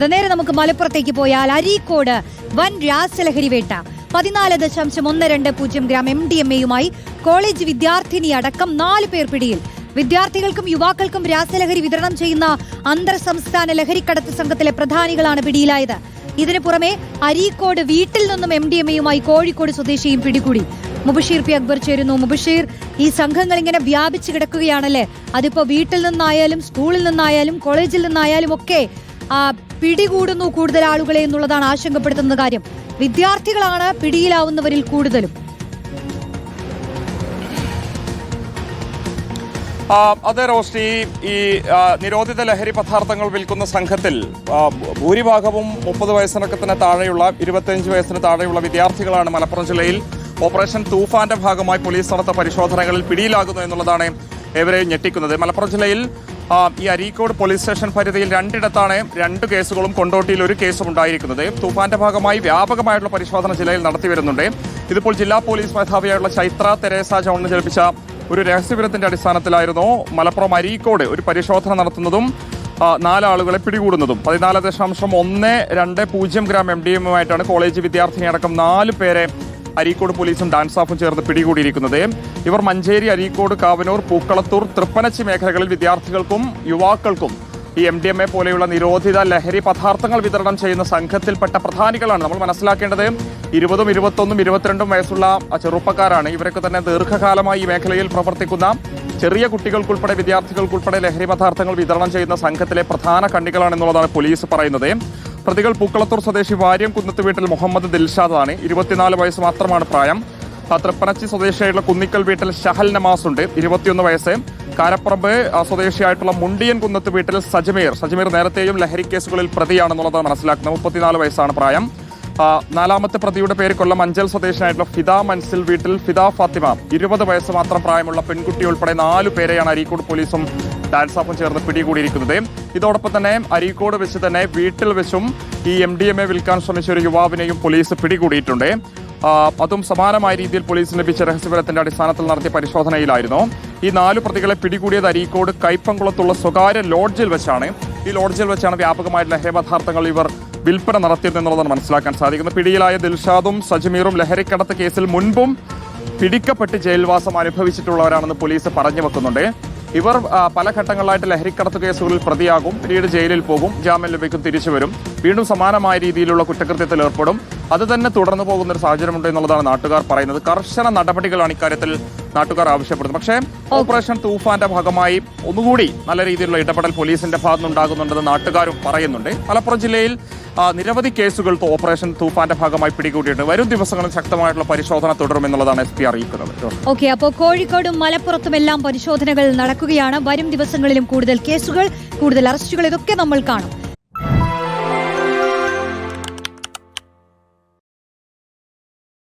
നേരെ നമുക്ക് മലപ്പുറത്തേക്ക് പോയാൽ അരീക്കോട് വൻ രാസലഹരി വേട്ട 14.120 ഗ്രാം MDMA-യുമായി കോളേജ് വിദ്യാർത്ഥിനി അടക്കം 4 പേർ പിടിയിൽ. വിദ്യാർത്ഥികൾക്കും യുവാക്കൾക്കും രാസലഹരി വിതരണം ചെയ്യുന്ന അന്തർ സംസ്ഥാന ലഹരിക്കടത്ത് സംഘത്തിലെ പ്രധാനികളാണ് പിടിയിലായത്. ഇതിനു പുറമെ അരീക്കോട് വീട്ടിൽ നിന്നും MDMA-യുമായി കോഴിക്കോട് സ്വദേശിയും പിടികൂടി. മുബഷീർ പി അക്ബർ ചേരുന്നു. മുബഷീർ, ഈ സംഘങ്ങൾ ഇങ്ങനെ വ്യാപിച്ചു കിടക്കുകയാണല്ലേ? അതിപ്പോ വീട്ടിൽ നിന്നായാലും സ്കൂളിൽ നിന്നായാലും കോളേജിൽ നിന്നായാലും ഒക്കെ പിടികൂടുന്നു കൂടുതൽ ആളുകളെ എന്നുള്ളതാണ് ആശങ്കപ്പെടുത്തുന്ന കാര്യം. വിദ്യാർത്ഥികളാണ് പിടിയിലാവുന്നവരിൽ കൂടുതലും. അതെ റോഷ്നി, ഈ നിരോധിത ലഹരി പദാർത്ഥങ്ങൾ വിൽക്കുന്ന സംഘത്തിൽ ഭൂരിഭാഗവും 30 വയസ്സിനൊക്കെ തന്നെ താഴെയുള്ള 25 വയസ്സിന് താഴെയുള്ള വിദ്യാർത്ഥികളാണ് മലപ്പുറം ജില്ലയിൽ ഓപ്പറേഷൻ തൂഫാന്റെ ഭാഗമായി പോലീസ് നടത്ത പരിശോധനകളിൽ പിടിയിലാകുന്നു എന്നുള്ളതാണ് ഏവരെ ഞെട്ടിക്കുന്നത്. മലപ്പുറം ജില്ലയിൽ ഈ അരീക്കോട് പോലീസ് സ്റ്റേഷൻ പരിധിയിൽ 2 ഇടത്താണ് 2 കേസുകളും കൊണ്ടോട്ടിയിൽ 1 കേസും ഉണ്ടായിരിക്കുന്നത്. തൂഫാന്റെ ഭാഗമായി വ്യാപകമായിട്ടുള്ള പരിശോധന ജില്ലയിൽ നടത്തിവരുന്നുണ്ട്. ഇതിപ്പോൾ ജില്ലാ പോലീസ് മേധാവിയായുള്ള ചൈത്ര തെരേസ ജോണിന് ജൽപ്പിച്ച ഒരു രഹസ്യവിവരത്തിന്റെ അടിസ്ഥാനത്തിലായിരുന്നു മലപ്പുറം അരീക്കോട് ഒരു പരിശോധന നടത്തുന്നതും 4 ആളുകളെ പിടികൂടുന്നതും. 14.120 ഗ്രാം MDMA-യുമായിട്ടാണ് കോളേജ് വിദ്യാർത്ഥിനി അടക്കം 4 പേരെ അരീക്കോട് പോലീസും ഡാൻസ് ഓഫും ചേർന്ന് പിടികൂടിയിരിക്കുന്നത്. ഇവർ മഞ്ചേരി, അരീക്കോട്, കാവനൂർ, പൂക്കളത്തൂർ, തൃപ്പനച്ചി മേഖലകളിൽ വിദ്യാർത്ഥികൾക്കും യുവാക്കൾക്കും ഈ MDMA പോലെയുള്ള നിരോധിത ലഹരി പദാർത്ഥങ്ങൾ വിതരണം ചെയ്യുന്ന സംഘത്തിൽപ്പെട്ട പ്രധാനികളാണ്. നമ്മൾ മനസ്സിലാക്കേണ്ടത് 20, 21, 22 വയസ്സുള്ള ചെറുപ്പക്കാരാണ്. ഇവരൊക്കെ തന്നെ ദീർഘകാലമായി ഈ മേഖലയിൽ പ്രവർത്തിക്കുന്ന ചെറിയ കുട്ടികൾക്കുൾപ്പെടെ വിദ്യാർത്ഥികൾക്കുൾപ്പെടെ ലഹരി പദാർത്ഥങ്ങൾ വിതരണം ചെയ്യുന്ന സംഘത്തിലെ പ്രധാന കണ്ണികളാണെന്നുള്ളതാണ് പോലീസ് പറയുന്നത്. പ്രതികൾ പൂക്കളത്തൂർ സ്വദേശി വാര്യം കുന്നത്ത് വീട്ടിൽ മുഹമ്മദ് ദിൽഷാദാണ്. 24 വയസ്സ് മാത്രമാണ് പ്രായം. തൃപ്പനച്ചി സ്വദേശിയായിട്ടുള്ള കുന്നിക്കൽ വീട്ടിൽ ഷഹൽ നമാസ് ഉണ്ട്, 21 വയസ്സ്. കാരപ്പറമ്പ് സ്വദേശിയായിട്ടുള്ള മുണ്ടിയൻ കുന്നത്ത് വീട്ടിൽ സജമീർ നേരത്തെയും ലഹരി കേസുകളിൽ പ്രതിയാണെന്നുള്ളത് മനസ്സിലാക്കുന്നത്. 34 വയസ്സാണ് പ്രായം. 4ാമത്തെ പ്രതിയുടെ പേര് കൊല്ലം അഞ്ചൽ സ്വദേശിയായിട്ടുള്ള ഫിദ മൻസിൽ വീട്ടിൽ ഫിദ ഫാത്തിമ, 20 വയസ്സ് മാത്രം പ്രായമുള്ള പെൺകുട്ടി ഉൾപ്പെടെ 4 പേരെയാണ് അരീക്കോട് പോലീസും ഡാൻസ് ഓഫും ചേർന്ന് പിടികൂടിയിരിക്കുന്നത്. ഇതോടൊപ്പം തന്നെ അരീക്കോട് വെച്ച് തന്നെ വീട്ടിൽ വെച്ചും ഈ MDMA വിൽക്കാൻ ശ്രമിച്ച ഒരു യുവാവിനെയും പോലീസ് പിടികൂടിയിട്ടുണ്ട്. അതും സമാനമായ രീതിയിൽ പോലീസിന് ലഭിച്ച രഹസ്യവിവരത്തിന്റെ അടിസ്ഥാനത്തിൽ നടത്തിയ പരിശോധനയിലായിരുന്നു. ഈ 4 പ്രതികളെ പിടികൂടിയത് അരീക്കോട് കൈപ്പംകുളത്തുള്ള സ്വകാര്യ ലോഡ്ജിൽ വെച്ചാണ്. ഈ ലോഡ്ജിൽ വെച്ചാണ് വ്യാപകമായ ലഹരി പദാർത്ഥങ്ങൾ ഇവർ വിൽപ്പന നടത്തിയതെന്നുള്ളതാണ് മനസ്സിലാക്കാൻ സാധിക്കുന്നത്. പിടിയിലായ ദിൽഷാദും സജമീറും ലഹരിക്കടത്ത് കേസിൽ മുൻപും പിടിക്കപ്പെട്ട് ജയിൽവാസം അനുഭവിച്ചിട്ടുള്ളവരാണെന്ന് പോലീസ് പറഞ്ഞു വെക്കുന്നുണ്ട്. ഇവർ പല ഘട്ടങ്ങളിലായിട്ട് ലഹരിക്കടത്ത് കേസുകളിൽ പ്രതിയാകും, പിന്നീട് ജയിലിൽ പോകും, ജാമ്യം ലഭിക്കും, തിരിച്ചു വരും, വീണ്ടും സമാനമായ രീതിയിലുള്ള കുറ്റകൃത്യത്തിൽ ഏർപ്പെടും. അത് തന്നെ തുടർന്നു പോകുന്ന ഒരു സാഹചര്യമുണ്ട് എന്നുള്ളതാണ് നാട്ടുകാർ പറയുന്നത്. കർശന നടപടികളാണ് ഇക്കാര്യത്തിൽ നാട്ടുകാർ ആവശ്യപ്പെടുന്നത്. പക്ഷേ ഓപ്പറേഷൻ തൂഫാന്റെ ഭാഗമായി ഒന്നുകൂടി നല്ല രീതിയിലുള്ള ഇടപെടൽ പോലീസിന്റെ ഭാഗത്തുനിന്നുണ്ടാകുന്നുണ്ടെന്ന് നാട്ടുകാരും പറയുന്നുണ്ട്. മലപ്പുറം ജില്ലയിൽ നിരവധി കേസുകൾ ഓപ്പറേഷൻ തൂഫാന്റെ ഭാഗമായി പിടികൂടിയിട്ടുണ്ട്. വരും ദിവസങ്ങളിൽ ശക്തമായിട്ടുള്ള പരിശോധന തുടരുമെന്നുള്ളതാണ് SP അറിയിക്കുന്നത്. ഓക്കെ, അപ്പോൾ കോഴിക്കോടും മലപ്പുറത്തുമെല്ലാം പരിശോധനകൾ നടക്കുകയാണ്. വരും ദിവസങ്ങളിലും കൂടുതൽ കേസുകൾ, കൂടുതൽ അറസ്റ്റുകൾ, ഇതൊക്കെ നമ്മൾ കാണും.